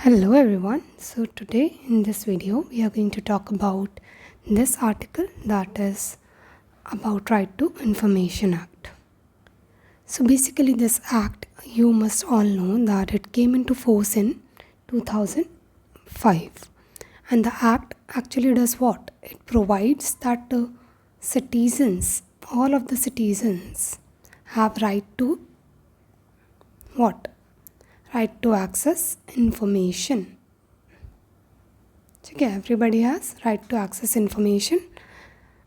Hello everyone. So today in this video we are going to talk about this article that is about Right to Information Act. So basically this act, you must all know that it came into force in 2005, and the act actually does what? It provides that citizens, all of the citizens have right to what? Right to access information. ठीक है, everybody has right to access information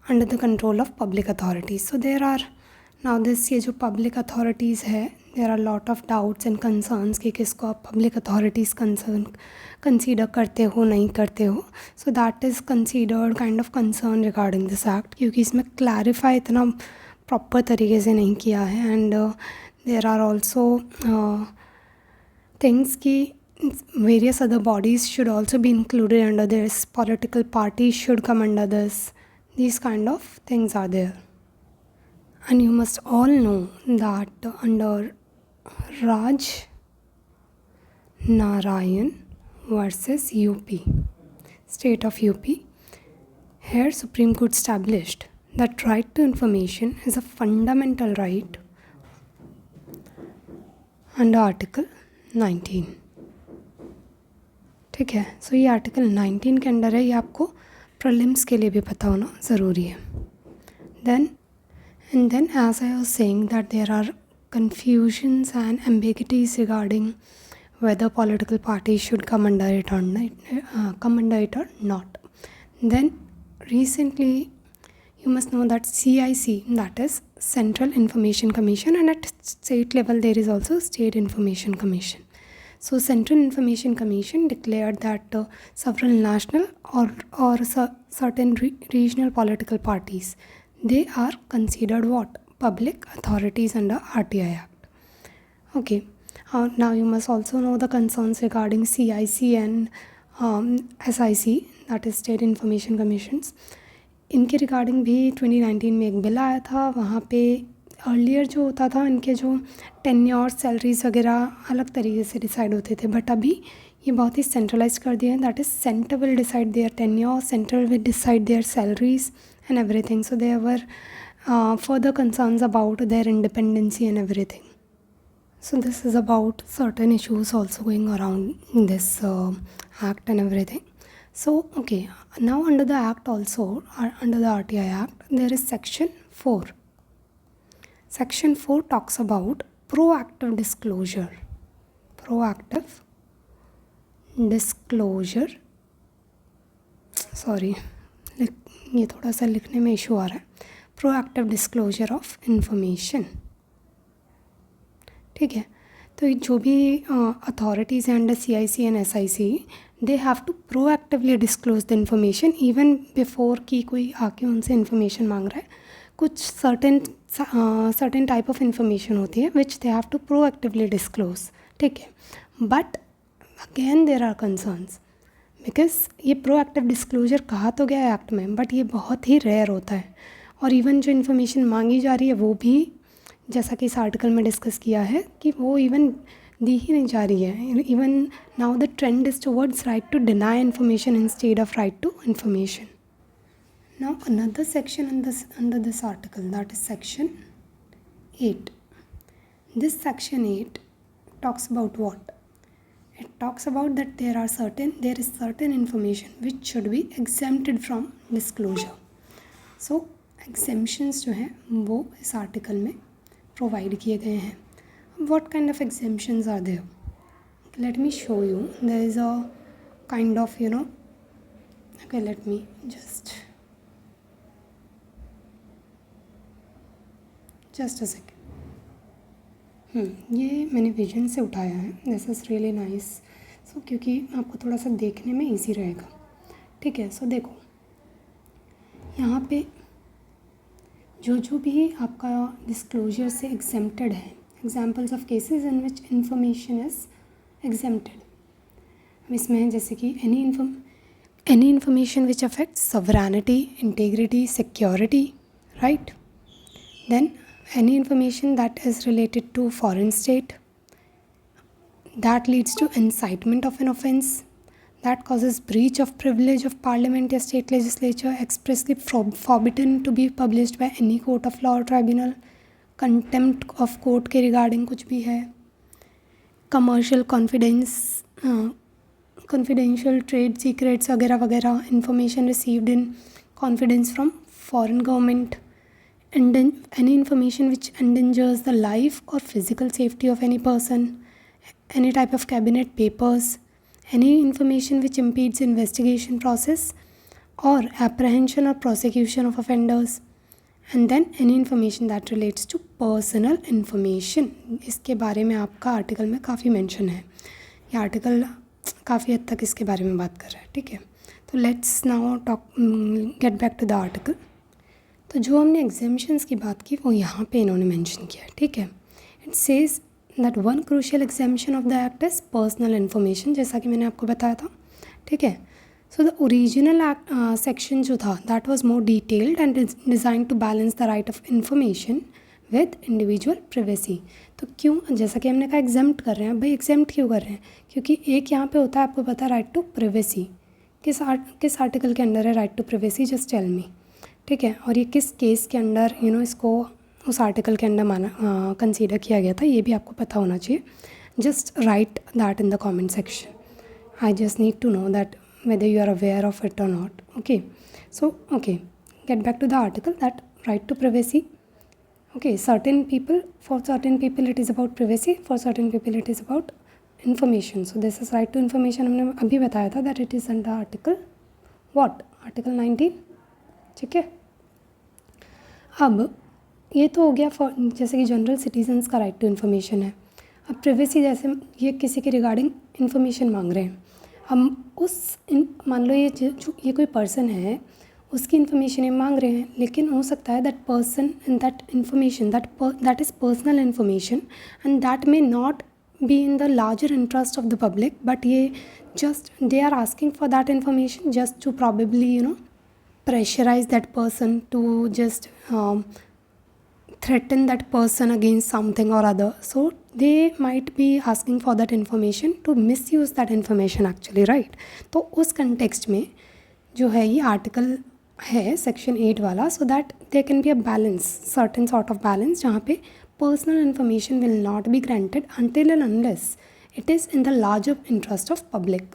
under the control of public authorities. So there are now this ये जो public authorities है, there are lot of doubts and concerns कि किसको आप public authorities consider करते हो नहीं करते हो. So that is considered kind of concern regarding this act, क्योंकि इसमें clarify इतना proper तरीके से नहीं किया है. And there are also things कि various other bodies should also be included under this, political parties should come under this, these kind of things are there. And you must all know that under Raj Narayan versus UP, state of UP, here Supreme Court established that right to information is a fundamental right under Article 19. ठीक है. सो ये article 19 के under है. ये आपको prelims के लिए भी पता होना ज़रूरी है. Then as I was saying that there are confusions and ambiguities regarding whether political parties should come under it or not. Then recently you must know that CIC, that is Central Information Commission, and at state level there is also State Information Commission. So Central Information Commission declared that several national or certain regional political parties, they are considered what? Public authorities under RTI Act. Okay. Now you must also know the concerns regarding CIC and SIC, that is State Information Commissions. इनके regarding भी 2019 में एक bill आया था. वहाँ पे earlier जो होता था इनके जो टेन्योर सैलरीज वगैरह अलग तरीके से डिसाइड होते थे, बट अभी ये बहुत ही सेंट्रलाइज कर दिया है. That is centre will decide their tenure, centre will decide their salaries and everything. So there were further concerns about their independency and everything. So this is about certain issues also going around this act and everything. So okay, now under the act also, under the RTI Act, there is section 4. Section 4 talks about proactive disclosure. Proactive disclosure. Sorry, ये थोड़ा सा लिखने में issue आ रहा है. Proactive disclosure of information. ठीक है. तो जो भी authorities हैं under CIC and SIC, they have to proactively disclose the information even before कि कोई आके उनसे information मांग रहा है. कुछ certain type of information होती है which they have to proactively disclose. ठीक है. But again there are concerns because ये proactive disclosure कहा तो गया है एक्ट में, बट ये बहुत ही रेयर होता है. और इवन जो इन्फॉर्मेशन मांगी जा रही है वो भी, जैसा कि इस आर्टिकल में डिस्कस किया है, कि वो इवन दी ही नहीं जा रही है. Even now the trend is towards right to deny information instead of right to information. Now another section under this article, that is section 8. This section 8 talks about what? It talks about that there is certain information which should be exempted from disclosure. So exemptions जो हैं वो इस article में provide किए गए हैं. What kind of exemptions are there? Let me show you. There is a kind of, okay, let me just a second. ये मैंने विजन से उठाया है. This is really nice. So क्योंकि आपको थोड़ा सा देखने में ईजी रहेगा. ठीक है. सो देखो यहाँ पे जो भी आपका डिस्क्लोजर से एग्जेम्प्टेड है, examples of cases in which information is exempted. इसमें जैसे कि any information which affects sovereignty, integrity, security, right. Then any information that is related to foreign state, that leads to incitement of an offence, that causes breach of privilege of parliament या state legislature, expressly forbidden to be published by any court of law or tribunal, contempt of court के regarding कुछ भी है, commercial confidential trade secrets वगैरह वगैरह, information received in confidence from foreign government, any information which endangers the life or physical safety of any person, any type of cabinet papers, any information which impedes investigation process or apprehension or prosecution of offenders, and then any information that relates to personal information. इसके बारे में आपका article में काफ़ी mention है, ये article काफ़ी हद तक इसके बारे में बात कर रहा है, ठीक है. तो let's now get back to the article. तो जो हमने एग्जेम्पशंस की बात की वो यहाँ पे इन्होंने मेंशन किया है, ठीक है. It says that one crucial exemption of the act is personal information, जैसा कि मैंने आपको बताया था, ठीक है. सो द ओरिजिनल सेक्शन जो था that was more detailed and design to balance the right of information with individual privacy. तो क्यों, जैसा कि हमने कहा एग्जेम्प्ट कर रहे हैं, भाई एग्जेम्प्ट क्यों कर रहे हैं, क्योंकि एक यहाँ पे होता है आपको पता है राइट टू प्रिवेसी. किस आर्टिकल के अंडर है right to privacy, just tell me, ठीक है. और ये किस केस के अंडर इसको उस आर्टिकल के अंडर माना कंसीडर किया गया था, ये भी आपको पता होना चाहिए. Just write that in the comment section. I just need to know that whether you are aware of it or not. Okay, so get back to the article, that right to privacy. Okay, for certain people it is about privacy, for certain people it is about information. So this is right to information. हमने अभी बताया था that it is under article what, article 19, ठीक है. अब ये तो हो गया फॉर जैसे कि जनरल सिटीजन्स का राइट टू इन्फॉर्मेशन है. अब प्रिवेसी, जैसे ये किसी के रिगार्डिंग इन्फॉर्मेशन मांग रहे हैं, हम मान लो ये कोई पर्सन है, उसकी इन्फॉर्मेशन ये मांग रहे हैं, लेकिन हो सकता है that person and that information that is personal information and that may not be in the larger interest of the public, but ये just they are asking for that information just to probably pressurize that person to just threaten that person against something or other. So they might be asking for that information to misuse that information actually, right? तो उस context में जो है ये article है section 8 वाला, so that there can be a balance, certain sort of balance, जहाँ पे personal information will not be granted until and unless it is in the larger interest of public.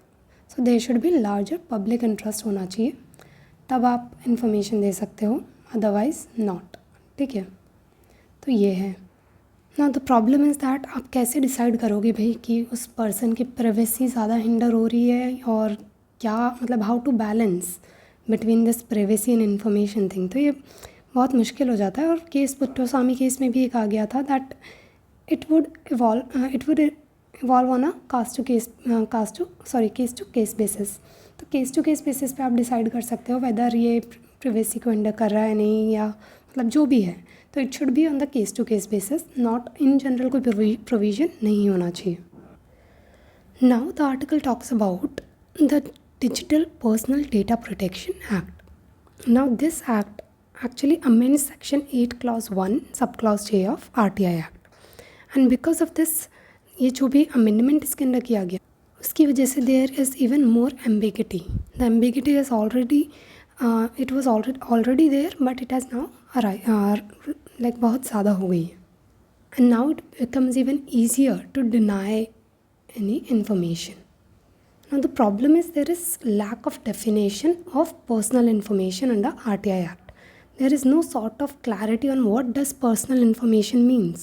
So there should be larger public interest होना चाहिए, तब आप information दे सकते हो, otherwise not, ठीक है. तो ये है ना. द प्रॉब्लम इज़ दैट आप कैसे डिसाइड करोगे भाई कि उस पर्सन की प्राइवेसी ज़्यादा हिंडर हो रही है, और क्या मतलब how to balance between this privacy and information thing. तो ये बहुत मुश्किल हो जाता है. और केस पुट्टोस्वामी केस में भी एक आ गया था that it would evolve on a case to case basis. तो केस टू केस बेसिस पे आप डिसाइड कर सकते हो वेदर ये प्रिवेसी को हिंडर कर रहा है नहीं, या मतलब जो भी है. तो it should be on the case to case basis, not in general कोई प्रोविजन नहीं होना चाहिए. Now the article talks about the digital personal data protection act. Now this act actually amends section 8 clause 1 subclause J of RTI Act, and because of this ये जो भी amendment इसके अंदर किया गया उसकी वजह से there is even more ambiguity. The ambiguity is already it was already there, but it has now like बहुत ज़्यादा हो गई है. And now it becomes even easier to deny any information. Now the problem is there is lack of definition of personal information under RTI Act. There is no sort of clarity on what does personal information means.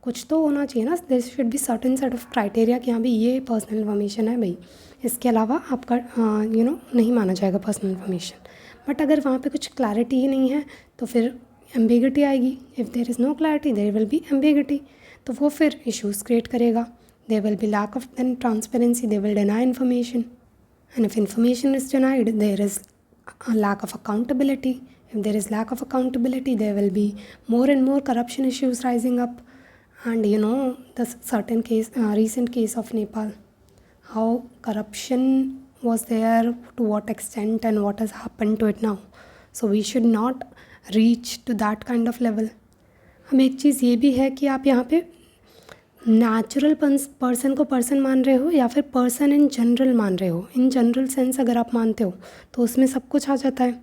कुछ तो होना चाहिए ना. there should be certain set of criteria कि हाँ भाई ये personal information है भाई, इसके अलावा आपका नहीं माना जाएगा पर्सनल इन्फॉर्मेशन. बट अगर वहाँ पे कुछ क्लैरिटी ही नहीं है तो फिर एम्बिगिटी आएगी. If there is no clarity there will be ambiguity, तो वो फिर इश्यूज़ क्रिएट करेगा. There will be lack of then transparency, they will deny information, and if information is denied there is lack of accountability. If there is lack of accountability, there will be more and more corruption issues rising up. And the certain case, recent case of Nepal, how corruption was there, to what extent, and what has happened to it now. So we should not reach to that kind of level. अब एक चीज़ ये भी है कि आप यहाँ पे natural person को पर्सन मान रहे हो या फिर पर्सन इन जनरल मान रहे हो। इन जनरल सेंस अगर आप मानते हो तो उसमें सब कुछ आ जाता है।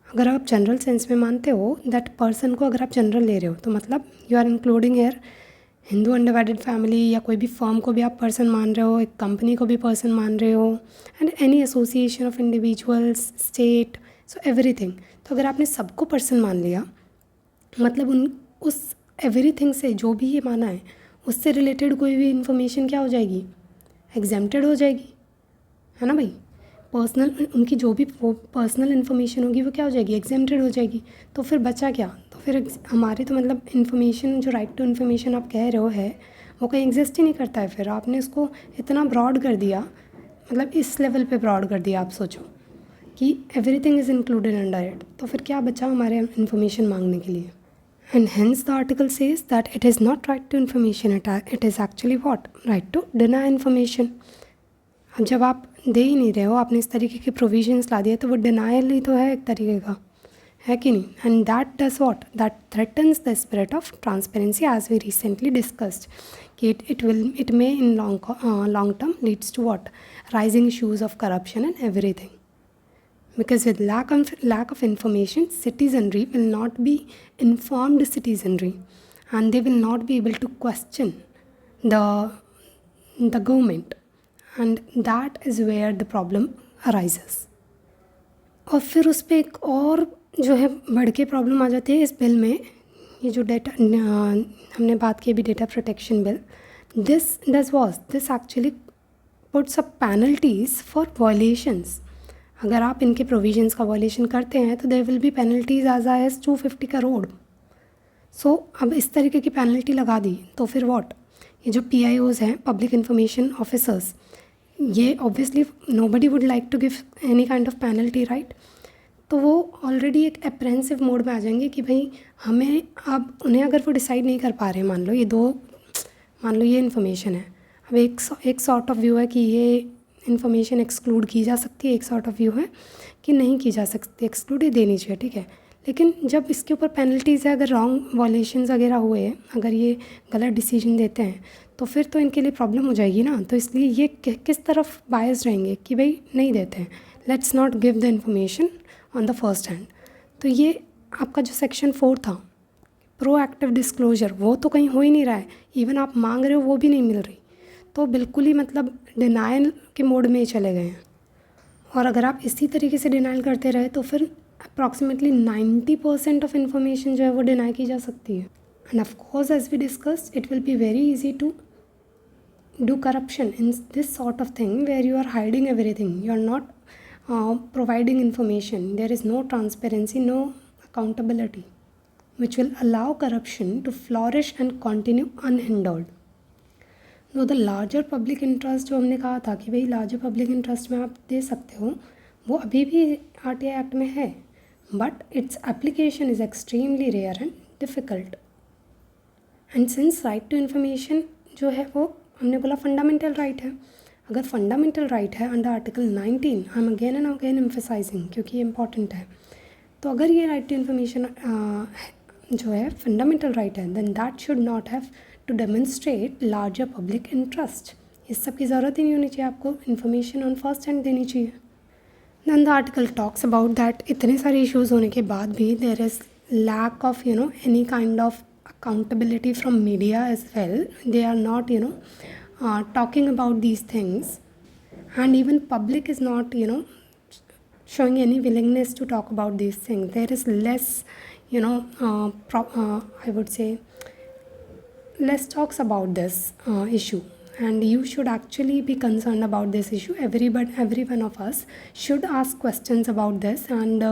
अगर आप जनरल सेंस में मानते हो दैट पर्सन को अगर आप जनरल ले रहे हो तो मतलब you are including here Hindu undivided family, या कोई भी फर्म को भी आप पर्सन मान रहे हो, एक कंपनी को भी पर्सन मान रहे हो, and any association of individuals, state, so everything. तो अगर आपने सबको पर्सन मान लिया मतलब उस एवरीथिंग से जो भी ये माना है उससे रिलेटेड कोई भी इंफॉर्मेशन क्या हो जाएगी, एग्जेम्प्टेड हो जाएगी, है ना भाई। पर्सनल उनकी जो भी वो पर्सनल इन्फॉर्मेशन होगी वो क्या हो जाएगी, एग्जेम्प्टेड हो जाएगी। तो फिर बचा क्या, तो फिर हमारे तो मतलब इन्फॉर्मेशन जो राइट टू इन्फॉर्मेशन आप कह रहे हो है वो कहीं एग्जिस्ट ही नहीं करता है। फिर आपने इसको इतना ब्रॉड कर दिया, मतलब इस लेवल पे ब्रॉड कर दिया। आप सोचो कि everything is included under it, तो फिर क्या बचा हमारे इन्फॉर्मेशन मांगने के लिए। And hence the article says that it is not right to information, it is actually what, right to deny information. अब जब आप दे ही नहीं रहे हो, आपने इस तरीके के प्रोविजंस ला दिए तो वो डिनायल ही तो है एक तरीके का, है कि नहीं। And that does what, that threatens the spirit of transparency as we recently discussed कि it may in long term leads to what, rising issues of corruption and everything. Because with lack of information, citizenry will not be informed citizenry, and they will not be able to question the government, and that is where the problem arises. और फिर उस पर एक और जो है बढ़ के प्रॉब्लम आ जाती है इस बिल में। ये जो डेटा हमने बात की अभी, data protection bill, this actually puts up penalties for violations. अगर आप इनके प्रोविजंस का वायलेशन करते हैं तो there will be penalties as high as 250 crore. So अब इस तरीके की पेनल्टी लगा दी तो फिर व्हाट, ये जो PIOs हैं, पब्लिक इंफॉर्मेशन ऑफिसर्स, ये obviously nobody would like to give any kind of penalty, right. तो वो ऑलरेडी एक अप्रेंसिव मोड में आ जाएंगे कि भाई हमें, अब उन्हें अगर वो डिसाइड नहीं कर पा रहे, मान लो ये इन्फॉर्मेशन है, अब एक सॉर्ट ऑफ व्यू है कि ये इन्फॉर्मेशन एक्सक्लूड की जा सकती है, एक सॉर्ट ऑफ व्यू है कि नहीं की जा सकती, एक्सक्लूड ही देनी चाहिए, ठीक है। लेकिन जब इसके ऊपर पेनल्टीज़ है, अगर रॉन्ग वॉलेशंस वगैरह हुए, अगर ये गलत डिसीजन देते हैं तो फिर तो इनके लिए प्रॉब्लम हो जाएगी ना। तो इसलिए ये किस तरफ बायस रहेंगे कि भाई नहीं देते हैं, let's not give the information on the first hand. तो ये आपका जो सेक्शन 4 था, प्रोएक्टिव डिस्क्लोजर, वो तो कहीं हो ही नहीं रहा है। इवन आप मांग रहे हो वो भी नहीं मिल रही, तो बिल्कुल ही मतलब डिनाइल के मोड में ही चले गए हैं। और अगर आप इसी तरीके से डिनाइल करते रहे तो फिर अप्रॉक्सीमेटली 90% ऑफ इन्फॉर्मेशन जो है वो डिनाई की जा सकती है। And of course as we discussed, it will be very easy to do corruption in this sort of thing where you are hiding everything, you are not providing information, there is no transparency, no accountability, which will allow corruption to flourish and continue unhindered. Though the larger public interest जो हमने कहा था कि भाई larger public interest में आप दे सकते हो, वो अभी भी RTI एक्ट में है, but its application is extremely rare and difficult. And since right to information जो है वो हमने बोला फंडामेंटल राइट है, अगर फंडामेंटल राइट है under article 19, I am again and again emphasizing क्योंकि ये इंपॉर्टेंट है, तो अगर ये राइट टू इन्फॉर्मेशन जो है फंडामेंटल राइट है, then that should not have to demonstrate larger public interest. इस सब की ज़रूरत ही नहीं होनी चाहिए, आपको इन्फॉर्मेशन ऑन फर्स्ट हैंड देनी चाहिए। Then the article talks about that इतने सारे इश्यूज़ होने के बाद भी there is lack of any kind of accountability from media as well. They are not talking about these things, and even public is not showing any willingness to talk about these things. There is less I would say less talks about this issue, and you should actually be concerned about this issue. Every one of us should ask questions about this, and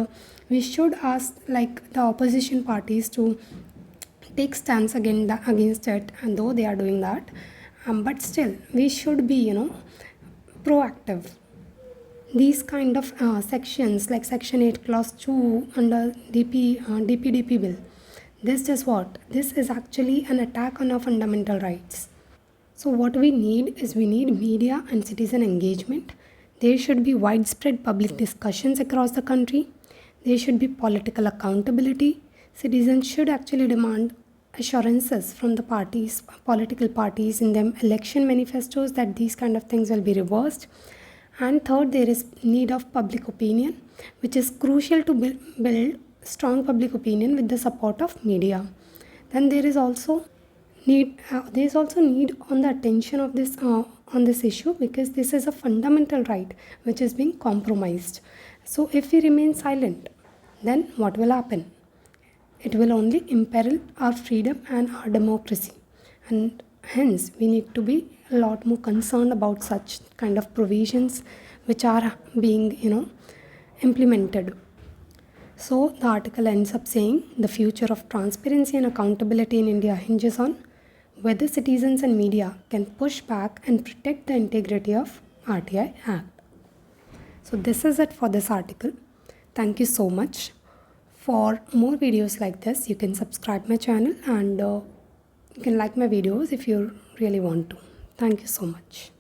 we should ask like the opposition parties to take stance against it, and though they are doing that, but still we should be proactive. These kind of sections like section 8 clause 2 under DPDP bill, this is what, this is actually an attack on our fundamental rights. So what we need is, we need media and citizen engagement. There should be widespread public discussions across the country. There should be political accountability. Citizens should actually demand assurances from the parties, political parties in them election manifestos that these kind of things will be reversed. And third, there is need of public opinion, which is crucial to build strong public opinion with the support of media. Then there is also need on the attention of this on this issue, because this is a fundamental right which is being compromised. So if we remain silent, then what will happen? It will only imperil our freedom and our democracy, and hence we need to be a lot more concerned about such kind of provisions which are being implemented. So the article ends up saying the future of transparency and accountability in India hinges on whether citizens and media can push back and protect the integrity of RTI Act. So this is it for this article. Thank you so much. For more videos like this, you can subscribe my channel, and you can like my videos if you really want to. Thank you so much.